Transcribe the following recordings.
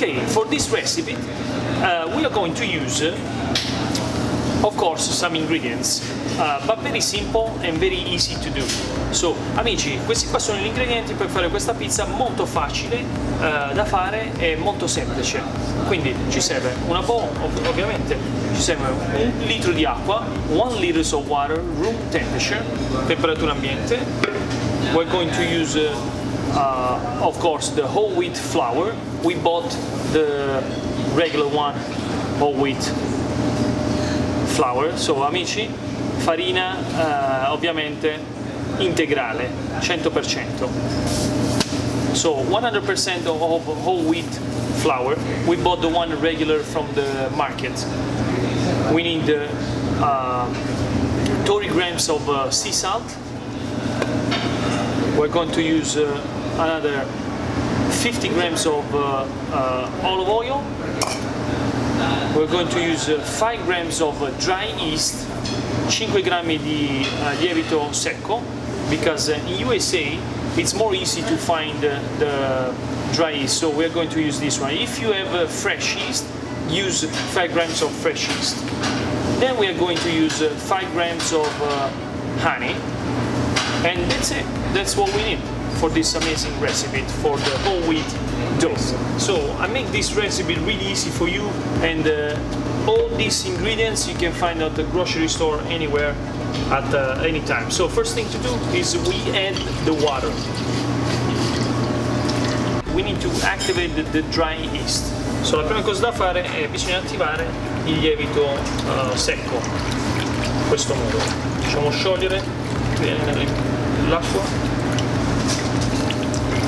Okay, for this recipe we are going to use of course some ingredients, but very simple and very easy to do. So amici, questi qua sono gli ingredienti per fare questa pizza molto facile da fare e molto semplice. Quindi ci serve una bowl, ovviamente ci serve 1 litro di acqua, 1 liter of water, room temperature, temperatura ambiente. We're going to use of course the whole wheat flour. We bought the regular one, whole wheat flour. So amici, farina ovviamente integrale, 100%. So 100% of whole wheat flour. We bought the one regular from the market. We need 30 grams of sea salt. We're going to use another 50 grams of olive oil. We're going to use 5 grams of dry yeast, 5 grammi di lievito secco, because in USA it's more easy to find the dry yeast, so we're going to use this one. If you have fresh yeast, use 5 grams of fresh yeast. Then we are going to use 5 grams of honey, and that's it. That's what we need for this amazing recipe for the whole wheat dough. So I make this recipe really easy for you, and all these ingredients you can find at the grocery store anywhere at any time. So first thing to do is we add the water. We need to activate the dry yeast. So la prima cosa da fare è bisogna attivare il lievito secco, in questo modo. Facciamo sciogliere bene l'acqua.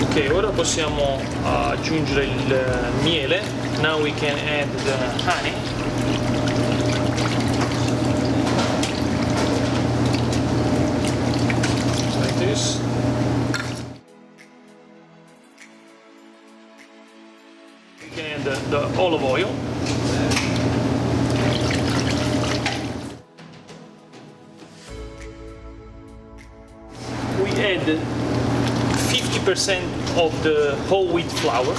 Ok, ora possiamo aggiungere il miele. Now we can add the honey. Like this. We can add the olive oil. We add 50% of the whole wheat flour.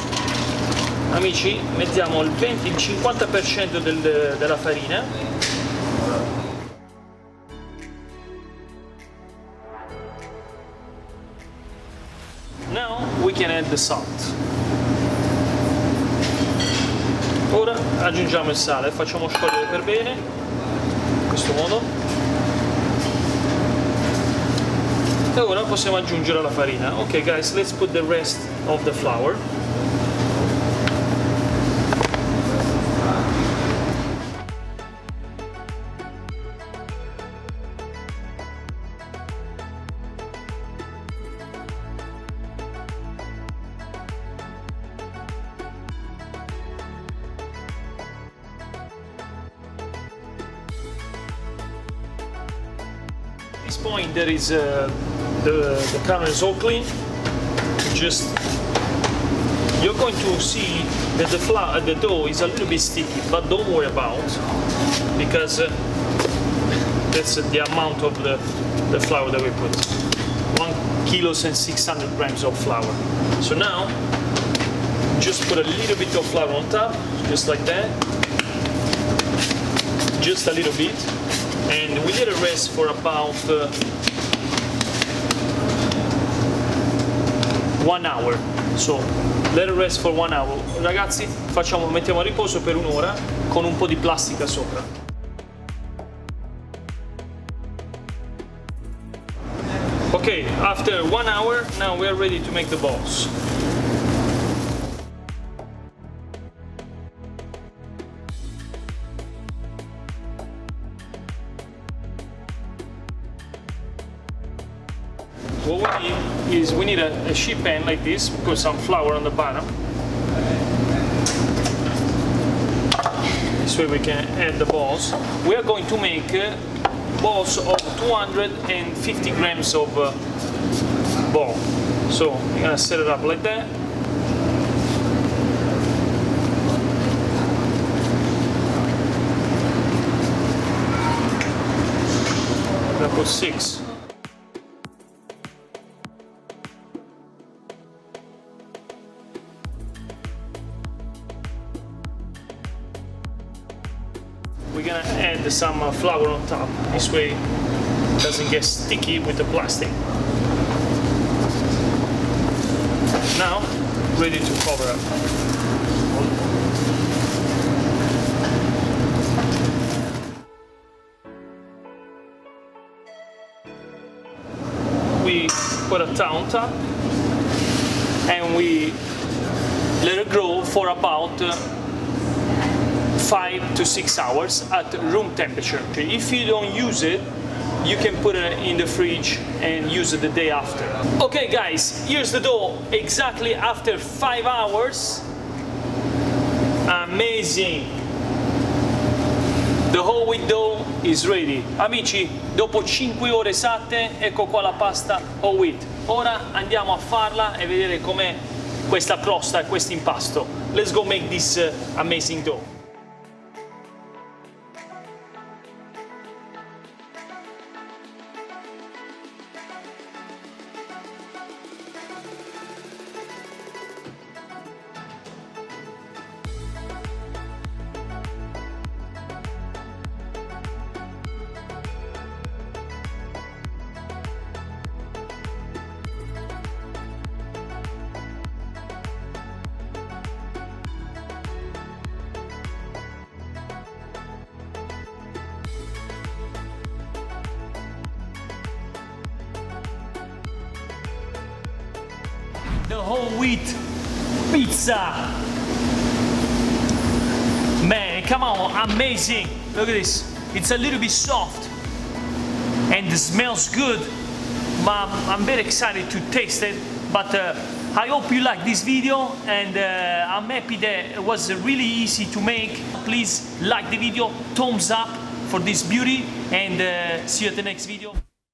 Amici, mettiamo il 50% della farina. Now we can add the salt. Ora aggiungiamo il sale, facciamo sciogliere per bene, in questo modo. E ora possiamo aggiungere la farina. Ok guys, let's put the rest of the flour. At this point there is the counter is all clean. Just you're going to see that the dough is a little bit sticky, but don't worry about, because that's the amount of the flour that we put. 1 kilo and 600 grams of flour. So now just put a little bit of flour on top, just like that. Just a little bit, and we let it rest for about 1 hour. So let it rest for 1 hour. Ragazzi, mettiamo a riposo per un'ora con un po' di plastica sopra. Ok, after 1 hour, now we are ready to make the balls. What we need is a sheet pan like this. Put some flour on the bottom. This way we can add the balls. We are going to make balls of 250 grams of ball. So I'm gonna set it up like that. I'm gonna put 6. we're gonna add some flour on top. This way it doesn't get sticky with the plastic. Now, ready to cover up. We put a towel on top and we let it grow for about 5 to 6 hours at room temperature. If you don't use it, you can put it in the fridge and use it the day after. Okay guys, here's the dough exactly after 5 hours. Amazing! The whole wheat dough is ready. Amici, dopo 5 ore esatte, ecco qua la pasta whole wheat. Ora andiamo a farla e vedere com'è questa crosta e questo impasto. Let's go make this amazing dough. The whole wheat pizza. Man, come on, amazing. Look at this. It's a little bit soft and it smells good. I'm very excited to taste it. But I hope you like this video, and I'm happy that it was really easy to make. Please like the video, thumbs up for this beauty, and see you at the next video.